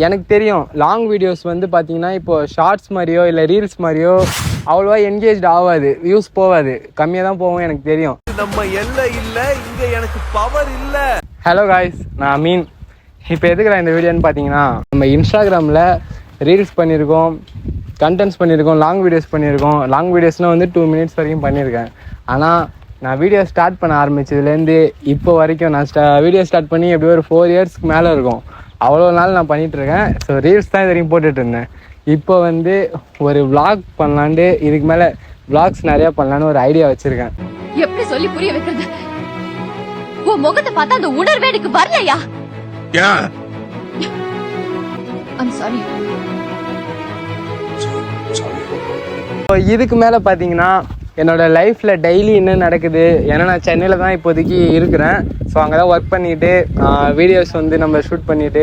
எனக்கு தெரியும் long videos வந்து பார்த்தீங்கன்னா இப்போ ஷார்ட்ஸ் மாதிரியோ இல்லை ரீல்ஸ் மாதிரியோ அவ்வளோவா என்கேஜ் ஆகாது, வியூஸ் போகாது, கம்மியாக தான் போகும். எனக்கு தெரியும். நம்ம எல்லை இல்லை, இங்கே எனக்கு பவர் இல்லை. ஹலோ காய்ஸ், நான் அமீன். இப்போ எதுக்கு நான் இந்த வீடியோன்னு பார்த்தீங்கன்னா, நம்ம இன்ஸ்டாகிராமில் ரீல்ஸ் பண்ணியிருக்கோம், கண்டென்ட்ஸ் பண்ணியிருக்கோம், லாங் வீடியோஸ் பண்ணியிருக்கோம். லாங் வீடியோஸ்னால் வந்து 2 minutes வரைக்கும் பண்ணியிருக்கேன். ஆனால் நான் வீடியோ ஸ்டார்ட் பண்ண ஆரம்பித்ததுலேருந்து இப்போ வரைக்கும் நான் வீடியோ ஸ்டார்ட் பண்ணி எப்படியும் ஒரு 4 yearsக்கு மேலே இருக்கும். அவ்வளோ நாள் நான் பண்ணிகிட்ருக்கேன். ஸோ ரீல்ஸ் தான் இது வரைக்கும் போட்டுட்டு இருந்தேன். இப்போ வந்து ஒரு vlog பண்ணலான்ட்டு, இதுக்கு மேலே vlogs நிறையா பண்ணலான்னு ஒரு ஐடியா வச்சுருக்கேன். எப்படி சொல்லி புரிய வைக்கிறது? உன் முகத்தை பார்த்தா அந்த உணர்வே எனக்கு வரலையா? I'm sorry. இதுக்கு மேலே பார்த்தீங்கன்னா என்னோடய லைஃப்பில் டெய்லி என்ன நடக்குது, ஏன்னா நான் சென்னையில் தான் இப்போதைக்கு இருக்கிறேன். ஸோ அங்கே தான் ஒர்க் பண்ணிவிட்டு வீடியோஸ் வந்து நம்ம ஷூட் பண்ணிவிட்டு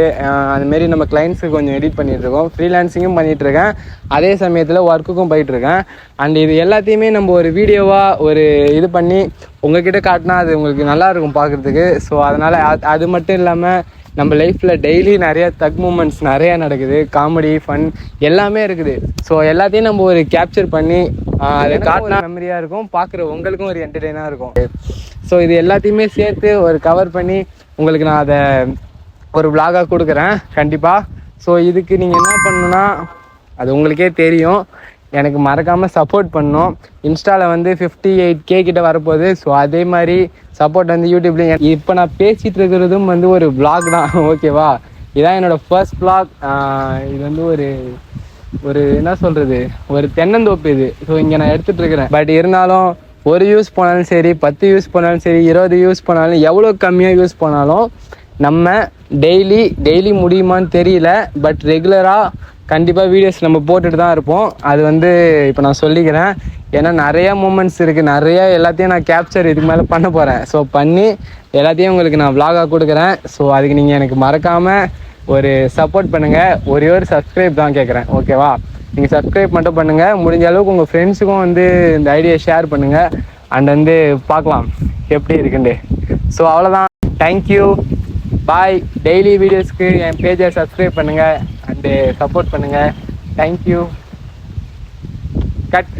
அதுமாரி நம்ம கிளைண்ட்ஸுக்கு கொஞ்சம் எடிட் பண்ணிகிட்ருக்கோம். ஃப்ரீலான்சிங்கும் பண்ணிகிட்ருக்கேன், அதே சமயத்தில் ஒர்க்குக்கும் போயிட்டுருக்கேன். அண்ட் இது எல்லாத்தையுமே நம்ம ஒரு வீடியோவாக ஒரு இது பண்ணி உங்கள்கிட்ட காட்டினா அது உங்களுக்கு நல்லாயிருக்கும் பார்க்குறதுக்கு. ஸோ அதனால் அது மட்டும் இல்லாமல் நம்ம லைஃப்பில் டெய்லி நிறைய தக் மூமெண்ட்ஸ் நிறையா நடக்குது, காமெடி, ஃபன் எல்லாமே இருக்குது. ஸோ எல்லாத்தையும் நம்ம ஒரு கேப்சர் பண்ணி அதை காட்டினா மெமரியாக இருக்கும், பார்க்குற உங்களுக்கும் ஒரு என்டர்டெயினாக இருக்கும். ஸோ இது எல்லாத்தையுமே சேர்த்து ஒரு கவர் பண்ணி உங்களுக்கு நான் அதை ஒரு vlog-ஆக கொடுக்குறேன் கண்டிப்பாக. ஸோ இதுக்கு நீங்கள் என்ன பண்ணணுன்னா, அது உங்களுக்கே தெரியும், எனக்கு மறக்காமல் சப்போர்ட் பண்ணணும். இன்ஸ்டாவில் வந்து 58K கிட்ட வரப்போகுது. ஸோ அதே மாதிரி சப்போர்ட் வந்து யூடியூப்லேயும். இப்போ நான் பேசிகிட்டு இருக்கிறதும் வந்து ஒரு vlog தான், ஓகேவா? இதான் என்னோடய ஃபர்ஸ்ட் vlog. இது வந்து ஒரு என்ன சொல்கிறது, ஒரு தென்னந்தோப்பு இது. ஸோ இங்கே நான் எடுத்துகிட்டு இருக்கிறேன். பட் இருந்தாலும் ஒரு யூஸ் போனாலும் சரி, 10 யூஸ் போனாலும் சரி, 20 யூஸ் போனாலும், எவ்வளோ கம்மியாக யூஸ் பண்ணாலும் நம்ம டெய்லி முடியுமான்னு தெரியல, பட் ரெகுலராக கண்டிப்பாக வீடியோஸ் நம்ம போட்டுட்டு தான் இருப்போம். அது வந்து இப்போ நான் சொல்லிக்கிறேன், ஏன்னா நிறையா மூமெண்ட்ஸ் இருக்குது, நிறையா எல்லாத்தையும் நான் கேப்சர் இதுக்கு மேலே பண்ண போகிறேன். ஸோ பண்ணி எல்லாத்தையும் உங்களுக்கு நான் vlog-ஆக கொடுக்குறேன். ஸோ அதுக்கு நீங்கள் எனக்கு மறக்காமல் ஒரு சப்போர்ட் பண்ணுங்கள். ஒரே ஒரு சப்ஸ்கிரைப் தான் கேட்குறேன், ஓகேவா? நீங்கள் சப்ஸ்கிரைப் மட்டும் பண்ணுங்கள். முடிஞ்ச அளவுக்கு உங்கள் ஃப்ரெண்ட்ஸுக்கும் வந்து இந்த ஐடியா ஷேர் பண்ணுங்கள். அண்ட் வந்து பார்க்கலாம் எப்படி இருக்குண்டு. ஸோ அவ்வளோதான், தேங்க்யூ, பாய். டெய்லி வீடியோஸ்க்கு என் பேஜை சப்ஸ்கிரைப் பண்ணுங்கள் அண்டு சப்போர்ட் பண்ணுங்கள். தேங்க்யூ. கட்.